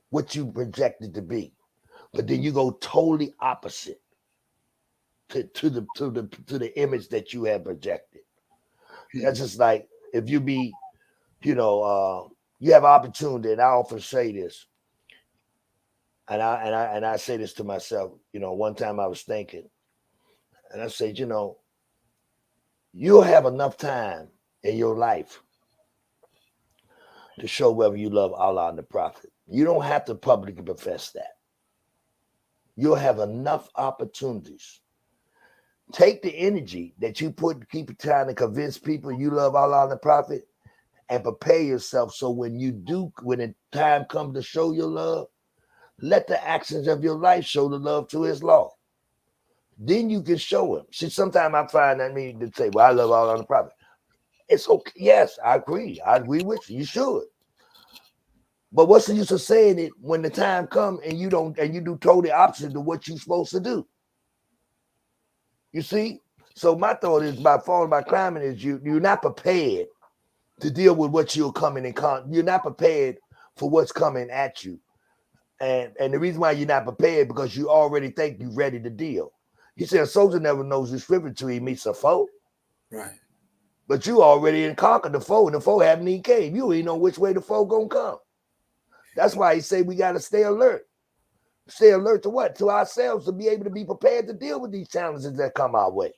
what you projected to be, but then you go totally opposite to the image that you have projected. That's just like if you be, you have opportunity, and I often say this, and I say this to myself. One time I was thinking, and I said, you'll have enough time in your life to show whether you love Allah and the Prophet. You don't have to publicly profess that. You'll have enough opportunities. Take the energy that you keep trying to convince people you love Allah and the Prophet, and prepare yourself so when the time comes to show your love, let the actions of your life show the love to his law. Then you can show him. See, sometimes I find that mean to say, well, I love Allah and the Prophet. It's okay. Yes, I agree. I agree with you. You should. But what's the use of saying it when the time comes and you do totally opposite to what you're supposed to do? You see? So my thought is by falling by climbing is you're not prepared to deal with what you're coming in you're not prepared for what's coming at you. And the reason why you're not prepared because you already think you're ready to deal. He said a soldier never knows his scripture till he meets a foe. Right. But you already conquered the foe, and the foe haven't even came. You ain't know which way the foe gonna come. That's why he said we gotta stay alert. Stay alert to what? To ourselves, to be able to be prepared to deal with these challenges that come our way.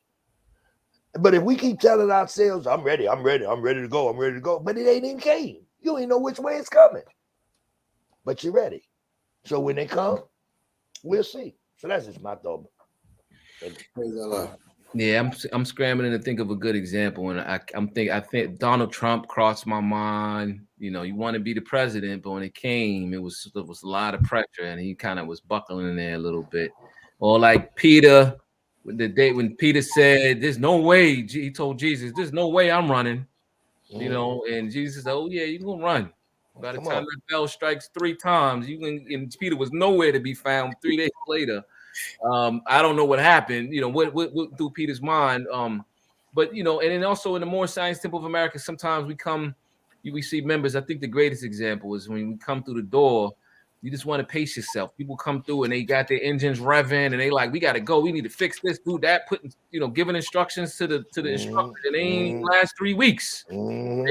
But if we keep telling ourselves, I'm ready to go, but it ain't even came. You ain't know which way it's coming. But you're ready. So when they come, we'll see. So that's just my thought. Praise Allah. Yeah, I'm scrambling to think of a good example, and I think Donald Trump crossed my mind. You know, you want to be the president, but when it came, it was a lot of pressure, and he kind of was buckling in there a little bit. Or like Peter, the day when Peter said, "There's no way," he told Jesus, "There's no way I'm running," you know, and Jesus said, "Oh yeah, you're gonna run." By the time the bell strikes 3 times, and Peter was nowhere to be found 3 days later. I don't know what happened, you know, what through Peter's mind. But you know, and then also in the Moore Science Temple of America, sometimes we see members. I think the greatest example is when we come through the door, you just want to pace yourself. People come through and they got their engines revving and they like, we gotta go, we need to fix this, do that, giving instructions to the instructor, and they ain't last 3 weeks. They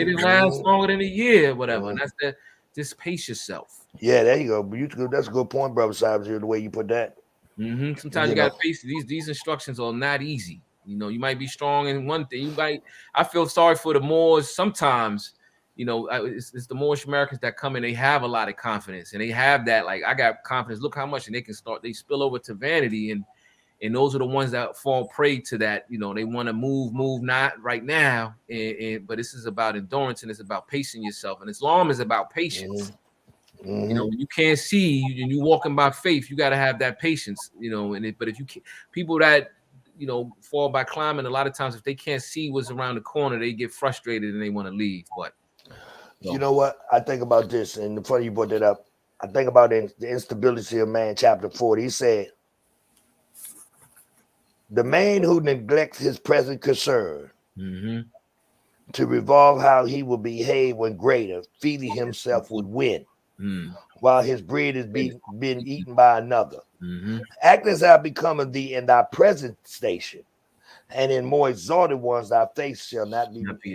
didn't last longer than a year, whatever. And that's that. Just pace yourself. Yeah, there you go. That's a good point, brother Cybers, the way you put that. Sometimes you gotta face it. These instructions are not easy. You know, you might be strong in one thing. I feel sorry for the Moors sometimes. You know, it's the Moorish Americans that come in. They have a lot of confidence, and they have that. Like, I got confidence. Look how much, and they spill over to vanity, and those are the ones that fall prey to that. You know, they want to move not right now, but this is about endurance and it's about pacing yourself. And Islam is about patience. You know, you can't see and you walking by faith, you got to have that patience, you know. But if you can't, people that, you know, fall by climbing, a lot of times if they can't see what's around the corner, they get frustrated and they want to leave. But you know what? I think about this, and the funny you brought that up. I think about the instability of man, chapter 40. He said, the man who neglects his present concern to revolve how he will behave when greater, feeding himself with wind. While his bread is being eaten by another. Act as thou becometh thee in thy present station, and in more exalted ones thy face shall not be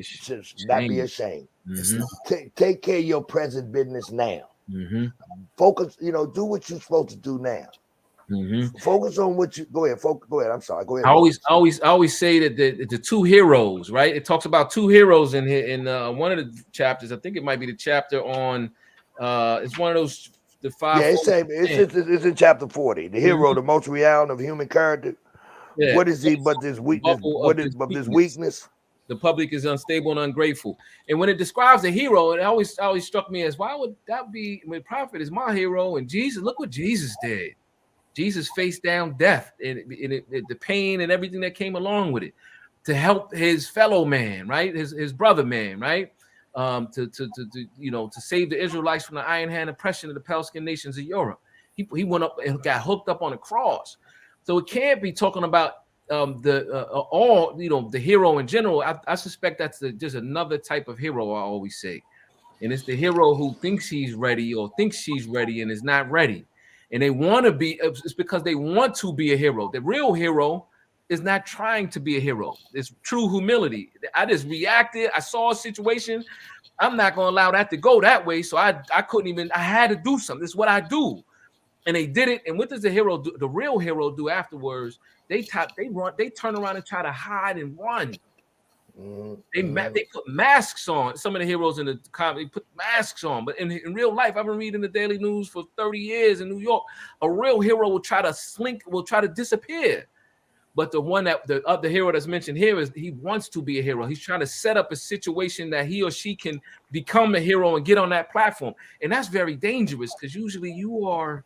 ashamed. Take care of your present business now. Focus, you know, do what you're supposed to do now. Focus on what you go ahead. I'm sorry. Go ahead. I always say that the 2 heroes, right? It talks about 2 heroes in here in one of the chapters. I think it might be the chapter on. It's one of those the 5. Yeah, it's in chapter 40. The hero, the most renowned of human character. Yeah. What is he? But this weakness. What is but this weakness? The public is unstable and ungrateful. And when it describes a hero, it always struck me as, why would that be? When prophet is my hero and Jesus, look what Jesus did. Jesus faced down death and the pain and everything that came along with it to help his fellow man, right? His brother man, right? To save the Israelites from the iron hand oppression of the pale skinned nations of Europe. He went up and got hooked up on a cross. So it can't be talking about the hero in general. I suspect that's just another type of hero, I always say. And it's the hero who thinks he's ready or thinks she's ready and is not ready. And they want to be, it's because they want to be a hero. The real hero is not trying to be a hero. It's true humility. I just reacted. I saw a situation. I'm not going to allow that to go that way. So I couldn't even, I had to do something. This is what I do. And they did it. And what does the hero do? The real hero do afterwards? They turn around and try to hide and run. They put masks on. Some of the heroes in the comedy put masks on, but in real life, I've been reading the Daily News for 30 years in New York. A real hero will try to slink, will try to disappear. But the one that the other hero that's mentioned here is he wants to be a hero. He's trying to set up a situation that he or she can become a hero and get on that platform. And that's very dangerous because usually you are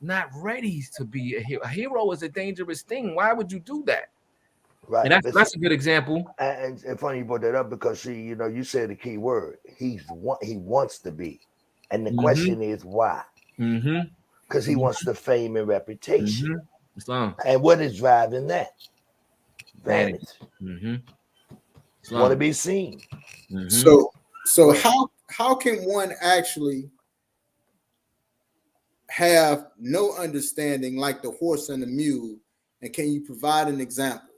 not ready to be a hero. A hero is a dangerous thing. Why would you do that? Right. And that's a good example. And funny you brought that up because you said the key word. He wants to be. And the question is why? Because he wants the fame and reputation. Islam. And what is driving that? Vanity. Want to be seen. So how can one actually have no understanding like the horse and the mule? And can you provide an example?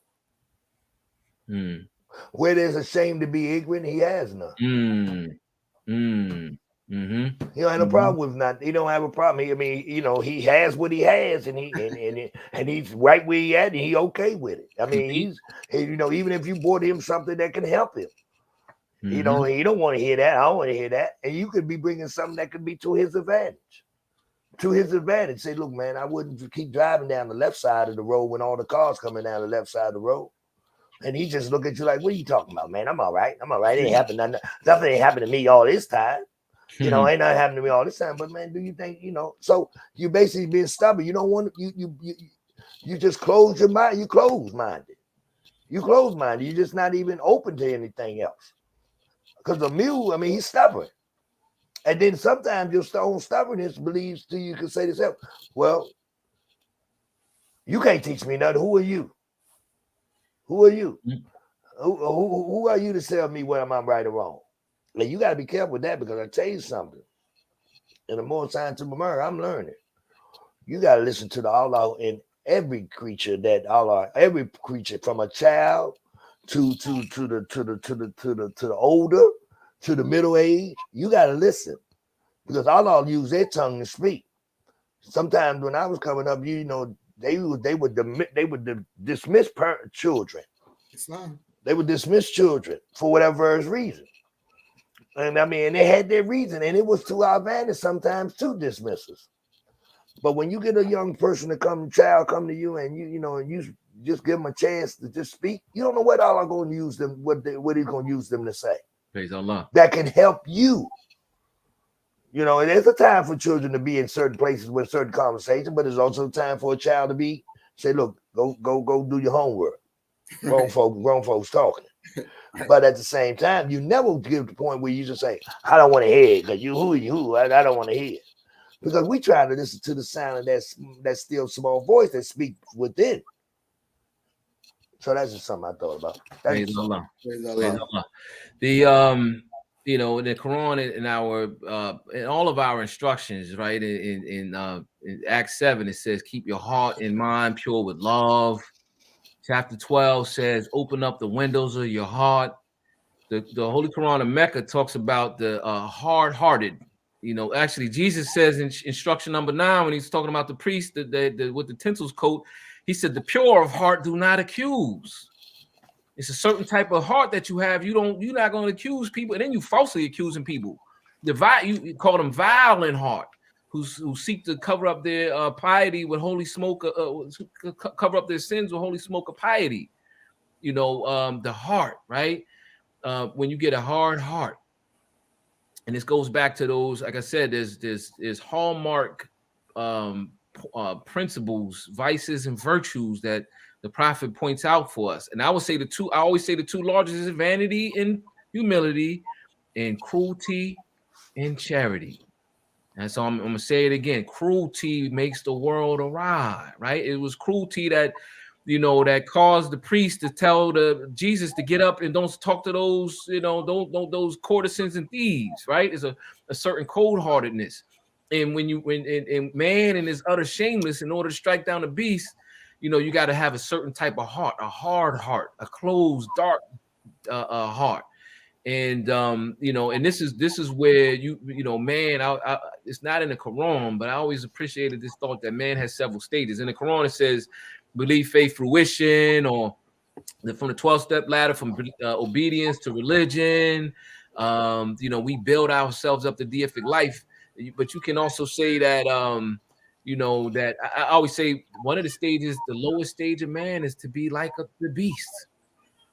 Where there's a shame to be ignorant, he has none. He don't have a problem with nothing. He don't have a problem. He has what he has, and he's right where he at, and he okay with it. I mean, even if you bought him something that can help him, he don't want to hear that. I don't want to hear that. And you could be bringing something that could be to his advantage. To his advantage. Say, look, man, I wouldn't keep driving down the left side of the road when all the cars coming down the left side of the road. And he just look at you like, what are you talking about, man? I'm all right. It ain't happened. Nothing ain't happened to me all this time. Ain't nothing happened to me all this time. But man, do you think, so you basically being stubborn. You don't want you just close your mind. You close-minded. You're just not even open to anything else. Because the mule, he's stubborn. And then sometimes your own stubbornness believes to you can say to yourself, well, you can't teach me nothing. Who are you? Who are you? Who are you to tell me whether I'm right or wrong? Like, you got to be careful with that, because I tell you something. And the more scientific I'm learning, you got to listen to the Allah in every creature every creature, from a child to the older, to the middle age. You got to listen, because Allah use their tongue to speak. Sometimes when I was coming up, they would dismiss children. Islam. They would dismiss children for whatever reason. And they had their reason, and it was to our advantage sometimes to dismiss us. But when you get a young person come to you, and you just give them a chance to just speak, you don't know what Allah going to use them, what He's going to use them to say. Praise Allah. That can help you. And there's a time for children to be in certain places with certain conversations, but there's also time for a child to say, look, go do your homework. Grown folks talking. But at the same time, you never get to the point where you just say, I don't want to hear it, because who are you? I don't want to hear it. Because we try to listen to the sound of that still small voice that speaks within. So that's just something I thought about. Praise Allah. Praise Allah. The Quran in all of our instructions, right? In Acts 7, it says, keep your heart and mind pure with love. Chapter 12 says, open up the windows of your heart. The Holy Quran of Mecca talks about the hard-hearted. Actually, Jesus says in instruction number 9, when he's talking about the priest with the tinsel coat, he said, the pure of heart do not accuse. It's a certain type of heart that you have. You're not going to accuse people, and then you falsely accusing people. You call them vile in heart, who seek to cover up their piety with holy smoke, cover up their sins with holy smoke of piety. The heart, right? When you get a hard heart, and this goes back to those, like I said, there's hallmark principles, vices, and virtues that the Prophet points out for us. And I always say the two largest is vanity and humility, and cruelty and charity. And so I'm gonna say it again. Cruelty makes the world awry, right? It was cruelty that caused the priest to tell Jesus to get up and don't talk to those, those courtesans and thieves, right? It's a certain cold-heartedness. And when man and his utter shameless, in order to strike down the beast, you got to have a certain type of heart, a hard heart, a closed, dark heart. And and this is where man, it's not in the Quran, but I always appreciated this thought that man has several stages. In the Quran, it says belief, faith, fruition, or from the 12-step ladder, from obedience to religion. We build ourselves up to deific life, but you can also say that that I always say one of the stages, the lowest stage of man, is to be like the beast.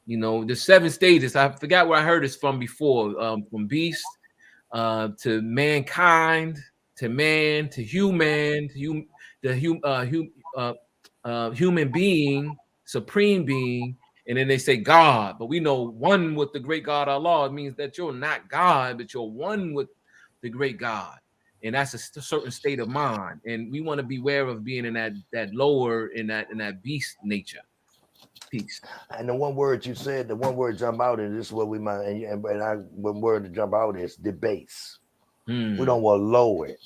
The 7 stages. I forgot where I heard this from before. From beast to mankind, to man, to human, human being, supreme being, and then they say God. But we know one with the great God Allah. It means that you're not God, but you're one with the great God, and that's a certain state of mind. And we want to beware of being in that lower, in that beast nature. Peace. And the one word you said, the one word jump out, and this is what we might, one word to jump out is debase. We don't want to lower it.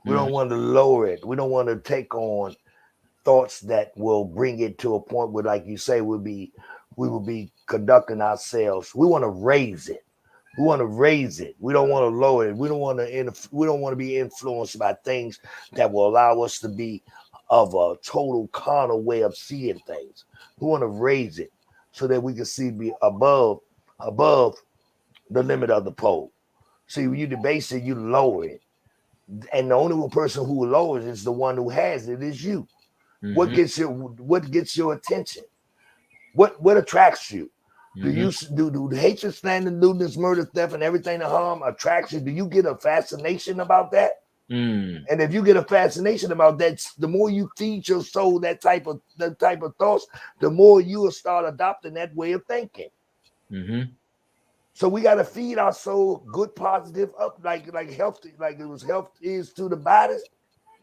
We don't want to lower it. We don't want to take on thoughts that will bring it to a point where, like you say, we will be conducting ourselves. We want to raise it. We want to raise it. We don't want to lower it. We don't want to be influenced by things that will allow us to be of a total carnal way of seeing things. We want to raise it so that we can be above the limit of the pole. See, when you debase it, you lower it. And the only person who lowers it is the one who has it is you. What gets your attention? What attracts you? Do you do hatred, slander, lewdness, murder, theft, and everything to harm attracts you? Do you get a fascination about that? And if you get a fascination about that, the more you feed your soul that type of thoughts, the more you will start adopting that way of thinking. So we got to feed our soul good, positive, up like healthy, like it was health is to the body,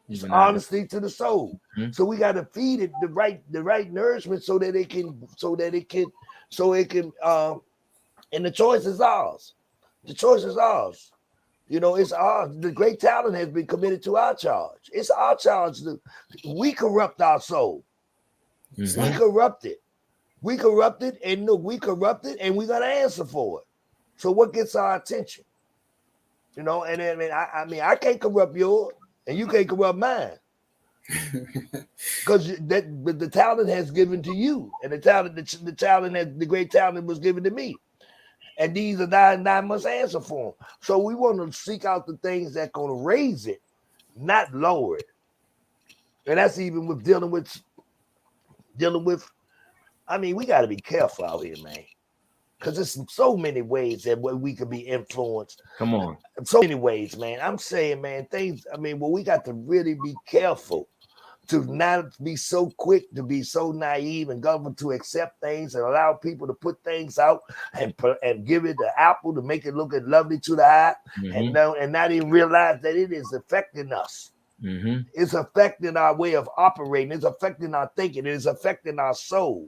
it's honesty to the soul. So we got to feed it the right nourishment so it can and the choice is ours. The choice is ours. You know, it's ours. The great talent has been committed to our charge. It's our charge. We corrupt our soul. We corrupt it. We corrupt it, and look, we corrupt it, and we got to answer for it. So what gets our attention? You know, and I mean, I can't corrupt yours, and you can't corrupt mine, because the talent has given to you, and the great talent was given to me, and these are I must answer for them. So we want to seek out the things that gonna raise it, not lower it, and that's even with dealing with. I mean, we got to be careful out here, man. Because there's so many ways that we could be influenced. Come on. So many ways, man. I'm saying, man, we got to really be careful to not be so quick, to be so naive and government to accept things and allow people to put things out and give it the apple to make it look lovely to the eye and not even realize that it is affecting us. It's affecting our way of operating. It's affecting our thinking. It's affecting our soul.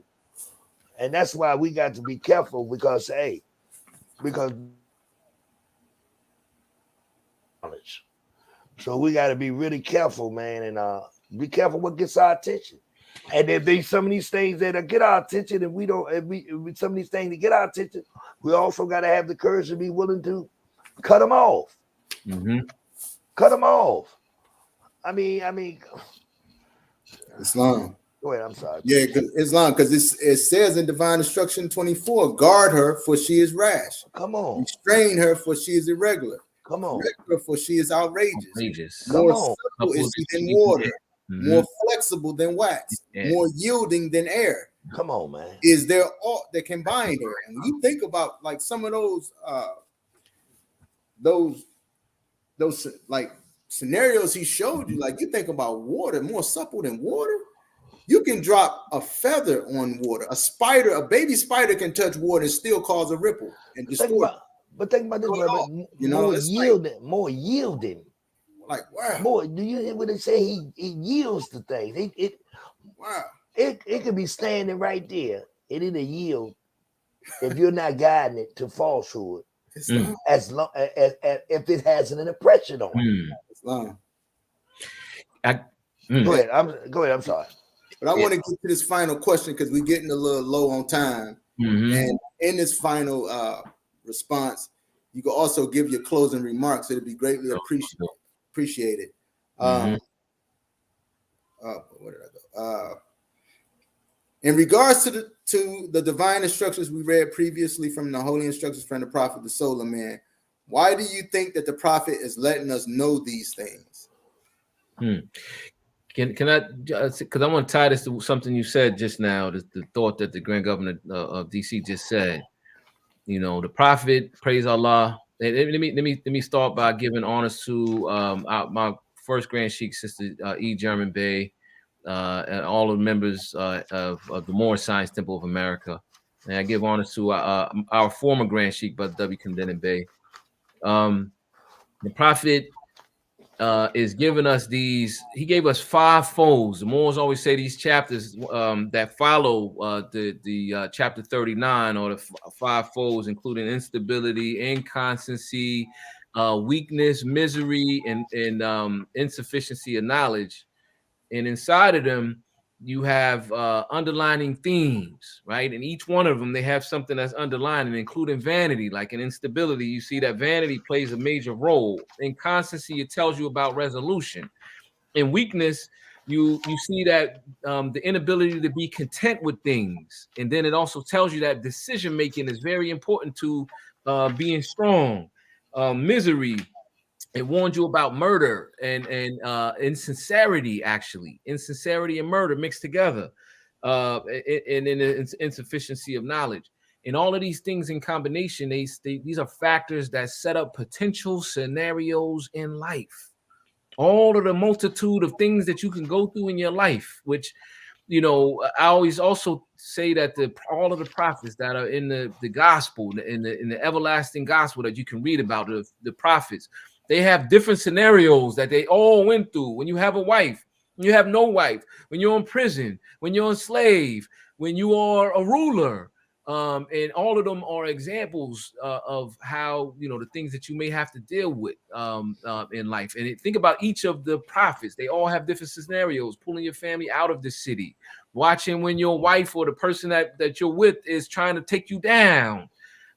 And that's why we got to be careful because knowledge. So we got to be really careful, man, and be careful what gets our attention. And if there's some of these things that get our attention, and some of these things that get our attention, we also got to have the courage to be willing to cut them off. Cut them off. I mean, Islam. Go ahead. I'm sorry. Yeah, Islam, because it says in Divine Instruction 24, guard her, for she is rash. Come on. Restrain her, for she is irregular. Come on. Regular, for she is outrageous. More subtle is she than water. More flexible than wax. More yielding than air. Come on, man. Is there aught that can bind her? And when you think about like some of those like scenarios he showed you, like you think about water, more supple than water. You can drop a feather on water. A baby spider can touch water and still cause a ripple and distort. But think about this, brother. More yielding. Like, wow. More. Do you hear what they say? He yields to things. Wow. It could be standing right there, and it'll yield if you're not guiding it to falsehood. As long as if it has an impression on it. Islam. Go ahead. I'm sorry. But I want to get to this final question because we're getting a little low on time. And in this final response, you can also give your closing remarks. It'll be greatly appreciated. Where did I go? In regards to the divine instructions we read previously from the holy instructions from the prophet, the soul of man, why do you think that the prophet is letting us know these things? Can I, because I want to tie this to something you said just now, the thought that the Grand Governor of DC just said. You know, the prophet, praise Allah. Let me start by giving honors to my first Grand Sheikh, Sister E. German Bey, and all of the members of the Moorish Science Temple of America. And I give honors to our former Grand Sheikh, Brother W. Condenin Bey. The prophet is giving us these. He gave us 5 foes. The Moors always say these chapters that follow the chapter 39, or the 5 foes, including instability, inconstancy, weakness, misery, and insufficiency of knowledge. And inside of them, you have underlining themes, right? And each one of them, they have something that's underlining, including vanity. Like in instability, you see that vanity plays a major role. In constancy, it tells you about resolution. In weakness, you see that the inability to be content with things. And then it also tells you that decision making is very important to being strong. Misery, it warned you about murder and insincerity. Actually, insincerity and murder mixed together, and then insufficiency of knowledge. And all of these things in combination, these are factors that set up potential scenarios in life. All of the multitude of things that you can go through in your life, which, you know, I always also say that all of the prophets that are in the gospel, in the everlasting gospel that you can read about, the prophets, they have different scenarios that they all went through. When you have a wife, when you have no wife, when you're in prison, when you're enslaved, when you are a ruler, and all of them are examples of how, you know, the things that you may have to deal with in life. And think about each of the prophets; they all have different scenarios. Pulling your family out of the city, watching when your wife or the person that you're with is trying to take you down.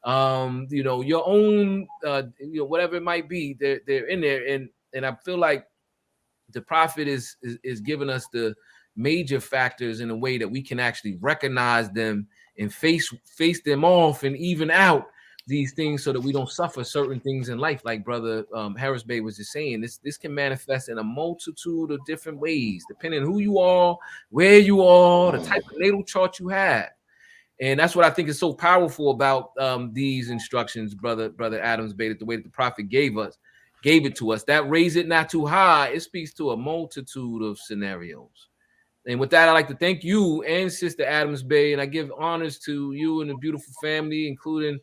You know, your own, you know, whatever it might be, they're in there, and I feel like the prophet is giving us the major factors in a way that we can actually recognize them and face them off and even out these things, so that we don't suffer certain things in life. Like brother Harris Bay was just saying, this can manifest in a multitude of different ways, depending on who you are, where you are, the type of natal chart you have. And that's what I think is so powerful about these instructions, brother Adams Bay, the way that the prophet gave it to us. That raise it not too high, it speaks to a multitude of scenarios. And with that, I'd like to thank you and Sister Adams Bay, and I give honors to you and the beautiful family, including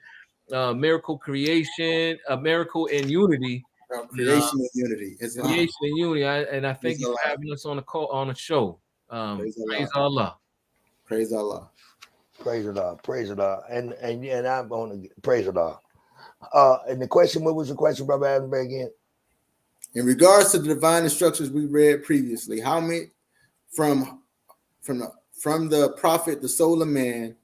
Miracle Creation, Miracle and Unity. Creation and unity. Creation and Unity. And I thank you for having us on the show. Praise Allah. Praise Allah. Praise Allah. Praise Allah. And I'm going to praise Allah. And the question, what was the question, Brother Adams Bay, again? In regards to the divine instructions we read previously, how many from the prophet, the soul of man,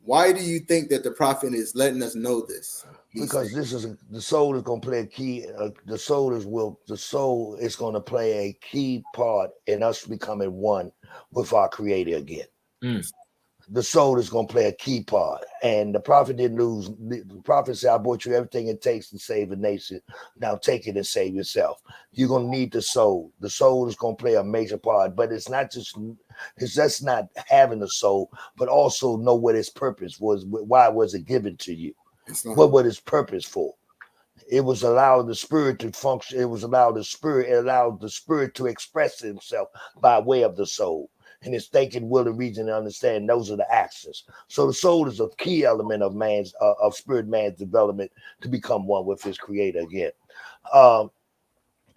why do you think that the prophet is letting us know this? Because the soul is going to play a key. The soul is going to play a key part in us becoming one with our Creator again. The soul is going to play a key part. And the prophet didn't lose. The prophet said, I brought you everything it takes to save a nation. Now take it and save yourself. You're going to need the soul. The soul is going to play a major part. But it's just not having a soul, but also know what its purpose was. Why was it given to you? What was its purpose for? It was allowed the spirit to function. It allowed the spirit to express itself by way of the soul. And his thinking, will, and reason, and understand. Those are the actions. So the soul is a key element of spirit man's development to become one with his Creator again.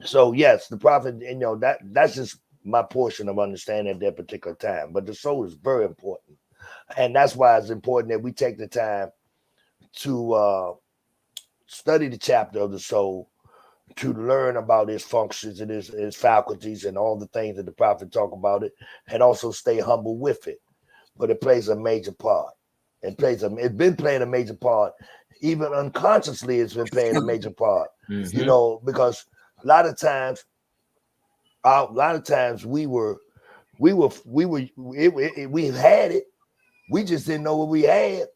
So yes, the prophet, you know, that's just my portion of understanding at that particular time. But the soul is very important, and that's why it's important that we take the time to study the chapter of the soul, to learn about its functions and its faculties and all the things that the prophet talk about it, and also stay humble with it. But it plays a major part. It's been playing a major part, even unconsciously. It's been playing a major part. You know, because a lot of times we had it. We just didn't know what we had,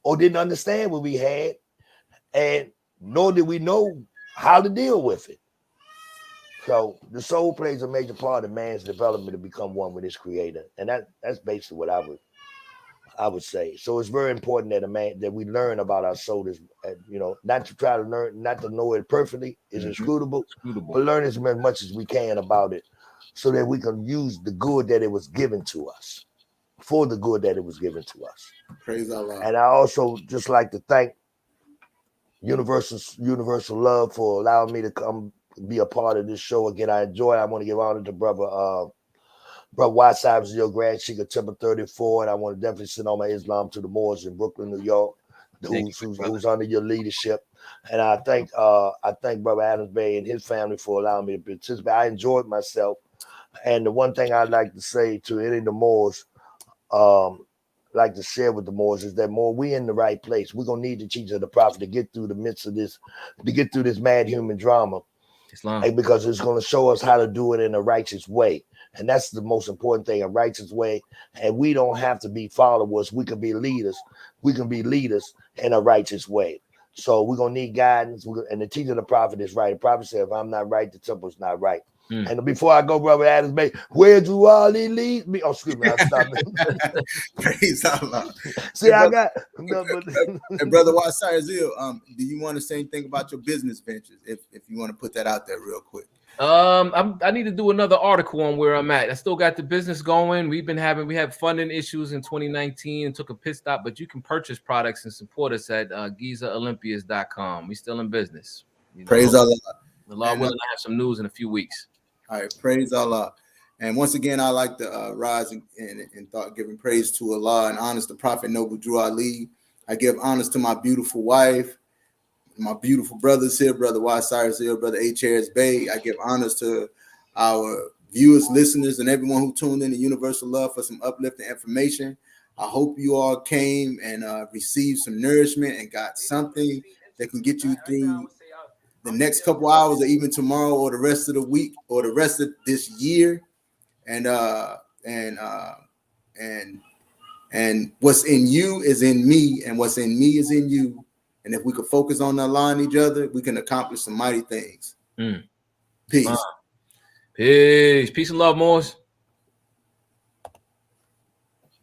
or didn't understand what we had, and nor did we know how to deal with it. So the soul plays a major part in man's development to become one with his Creator, and that's basically what I would say. So it's very important that we learn about our soul, you know, not to try to learn, not to know it perfectly is inscrutable, but learn as much as we can about it, so that we can use the good that it was given to us, for the good that it was given to us. Praise Allah. And I also just like to thank Universal Love for allowing me to come be a part of this show again. I enjoy it. I want to give honor to brother Whiteside was your Grand Sheik of Temple 34, and I want to definitely send all my Islam to the Moors in Brooklyn, New York, who's under your leadership. And I thank Brother Adams Bay and his family for allowing me to participate. I enjoyed myself. And the one thing I'd like to say to any of the Moors, like to share with the Moors, is that more we in the right place. We're gonna need the teaching of the prophet to get through the midst of this, to get through this mad human drama. Islam. Because it's going to show us how to do it in a righteous way. And that's the most important thing, a righteous way. And we don't have to be followers. We can be leaders. We can be leaders in a righteous way. So we're going to need guidance. And the teaching of the prophet is right. The prophet said, if I'm not right, the temple's not right. And before I go, Brother Adams Bay, where do Ali lead me? Oh, excuse me, I'll stop it. Praise Allah. See, and I brother, got and Brother Wasai Azil, do you want to say anything about your business ventures? If you want to put that out there real quick. I need to do another article on where I'm at. I still got the business going. We had funding issues in 2019 and took a pit stop, but you can purchase products and support us at GizaOlympias.com. We still in business. Praise Allah. Allah willing, I have some news in a few weeks. All right, praise Allah. And once again, I like to rise and thought, giving praise to Allah and honors the Prophet Noble Drew Ali. I give honors to my beautiful wife, my beautiful brothers here, Brother Y. Cyrus here, Brother H. Harris Bay. I give honors to our viewers, listeners, and everyone who tuned in to Universal Love for some uplifting information. I hope you all came and received some nourishment and got something that can get you through the next couple hours, or even tomorrow, or the rest of the week, or the rest of this year. And what's in you is in me, and what's in me is in you. And if we could focus on aligning each other, we can accomplish some mighty things. Peace. Peace and love, Moors.